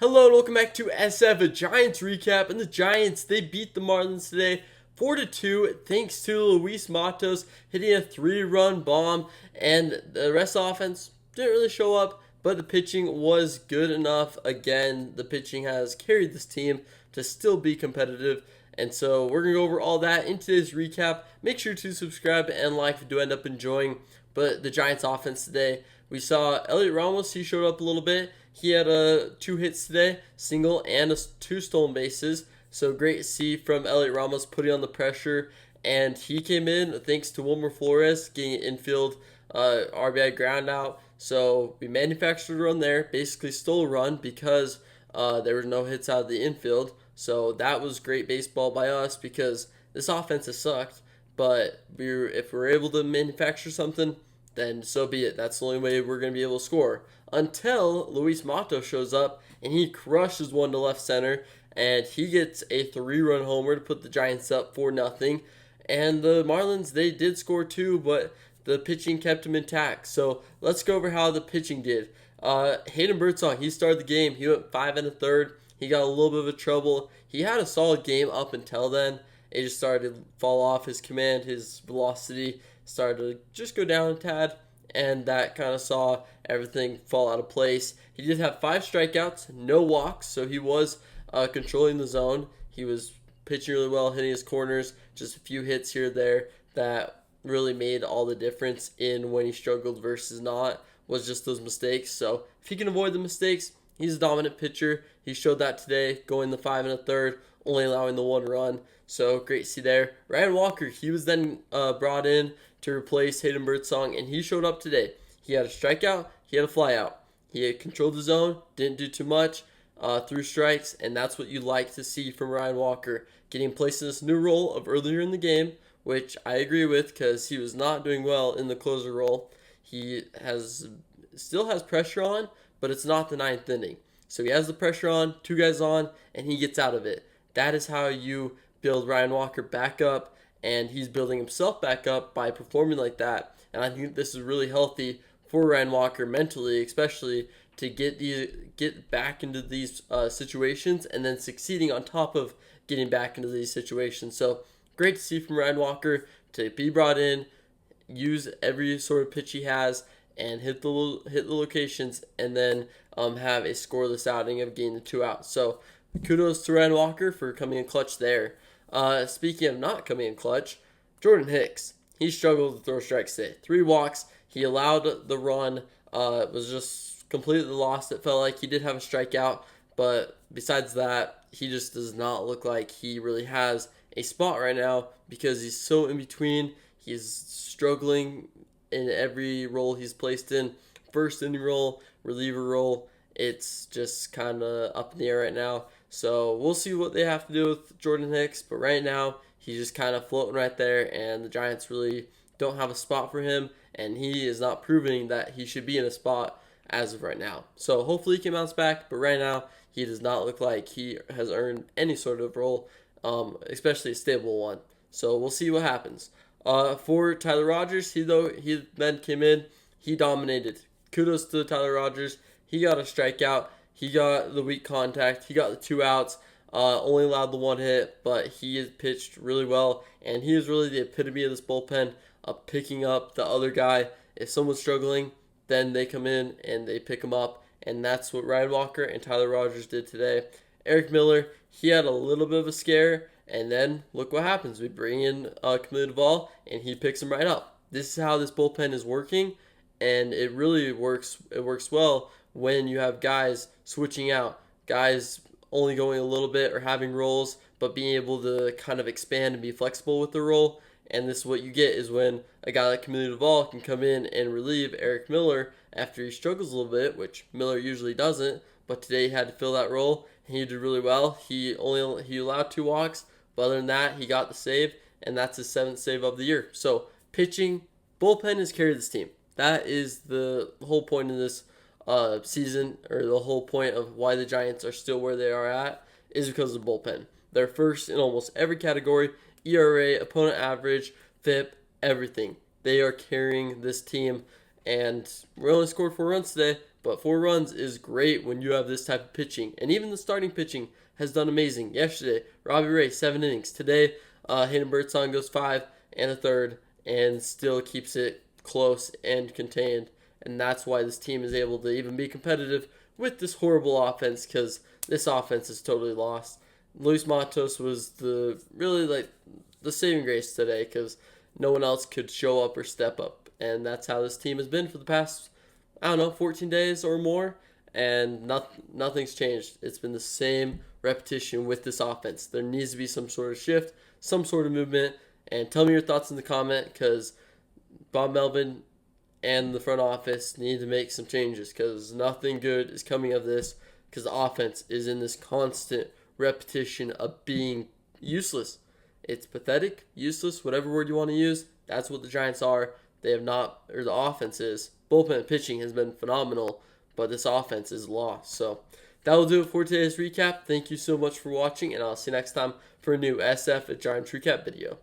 Hello and welcome back to SF, a Giants recap. And the Giants, they beat the Marlins today 4-2 thanks to Luis Matos hitting a 3-run bomb. And the rest of the offense didn't really show up, but the pitching was good enough. Again, the pitching has carried this team to still be competitive. And so we're going to go over all that in today's recap. Make sure to subscribe and like if you do end up enjoying. But the Giants offense today, we saw Elliot Ramos, he showed up a little bit. He had 2 hits today, single and 2 stolen bases. So great to see from Elliot Ramos putting on the pressure. And he came in thanks to Wilmer Flores getting an infield RBI ground out. So we manufactured a run there, basically stole a run because there were no hits out of the infield. So that was great baseball by us because this offense has sucked. But if we're able to manufacture something, then so be it. That's the only way we're going to be able to score. Until Luis Matos shows up and he crushes one to left center. And he gets a 3-run homer to put the Giants up 4-0. And the Marlins, they did score 2, but the pitching kept them intact. So let's go over how the pitching did. Hayden Birdsong, he started the game. He went 5 1/3. He got a little bit of trouble. He had a solid game up until then. It just started to fall off. His command, his velocity started to just go down a tad, and that kind of saw everything fall out of place. He did have 5 strikeouts, no walks, so he was controlling the zone. He was pitching really well, hitting his corners, just a few hits here or there that really made all the difference in when he struggled versus not, was just those mistakes. So if he can avoid the mistakes, he's a dominant pitcher. He showed that today, going the 5 1/3, only allowing the 1 run. So great to see there. Ryan Walker, he was then brought in to replace Hayden Birdsong, and he showed up today. He had a strikeout, he had a flyout. He had controlled the zone, didn't do too much, threw strikes, and that's what you like to see from Ryan Walker. Getting placed in this new role of earlier in the game, which I agree with because he was not doing well in the closer role. He still has pressure on, but it's not the 9th inning. So he has the pressure on, 2 guys on, and he gets out of it. That is how you build Ryan Walker back up, and he's building himself back up by performing like that. And I think this is really healthy for Ryan Walker mentally, especially to get back into these situations and then succeeding on top of getting back into these situations. So great to see from Ryan Walker to be brought in, use every sort of pitch he has, and hit the locations, and then have a scoreless outing of getting the 2 outs. So kudos to Ryan Walker for coming in clutch there. Speaking of not coming in clutch, Jordan Hicks, he struggled to throw strikes today. 3 walks. He allowed the run. Was just completely lost. It felt like he did have a strikeout, but besides that, he just does not look like he really has a spot right now because he's so in between. He's struggling in every role he's placed in. First inning role, reliever role. It's just kind of up in the air right now. So we'll see what they have to do with Jordan Hicks. But right now, he's just kind of floating right there. And the Giants really don't have a spot for him. And he is not proving that he should be in a spot as of right now. So hopefully he can bounce back. But right now, he does not look like he has earned any sort of role, especially a stable one. So we'll see what happens. For Tyler Rogers, he then came in. He dominated. Kudos to Tyler Rogers. He got a strikeout. He got the weak contact. He got the 2 outs. Only allowed the 1 hit, but he has pitched really well. And he is really the epitome of this bullpen, picking up the other guy. If someone's struggling, then they come in and they pick him up. And that's what Ryan Walker and Tyler Rogers did today. Eric Miller, he had a little bit of a scare. And then look what happens. We bring in Camilo Duvall, and he picks him right up. This is how this bullpen is working. And it really works. It works well when you have guys switching out, guys only going a little bit or having roles, but being able to kind of expand and be flexible with the role. And this is what you get is when a guy like Camilo Duvall can come in and relieve Eric Miller after he struggles a little bit, which Miller usually doesn't. But today he had to fill that role, and he did really well. He allowed 2 walks, but other than that, he got the save, and that's his 7th save of the year. So pitching, bullpen has carried this team. That is the whole point of this season, or the whole point of why the Giants are still where they are at, is because of the bullpen. They're first in almost every category: ERA, opponent average, FIP, everything. They are carrying this team, and we only scored 4 runs today, But 4 runs is great when you have this type of pitching. And even the starting pitching has done amazing. Yesterday, Robbie Ray, 7 innings. Today, Hayden Birdsong goes 5 1/3 and still keeps it close and contained. And that's why this team is able to even be competitive with this horrible offense, because this offense is totally lost. Luis Matos was the saving grace today, because no one else could show up or step up. And that's how this team has been for the past, 14 days or more. And nothing's changed. It's been the same repetition with this offense. There needs to be some sort of shift, some sort of movement. And tell me your thoughts in the comment, because Bob Melvin and the front office need to make some changes, because nothing good is coming of this, because the offense is in this constant repetition of being useless. It's pathetic, useless, whatever word you want to use. That's what the Giants are. They have not, or the offense is. Bullpen pitching has been phenomenal, but this offense is lost. So that will do it for today's recap. Thank you so much for watching, and I'll see you next time for a new SF at Giants recap video.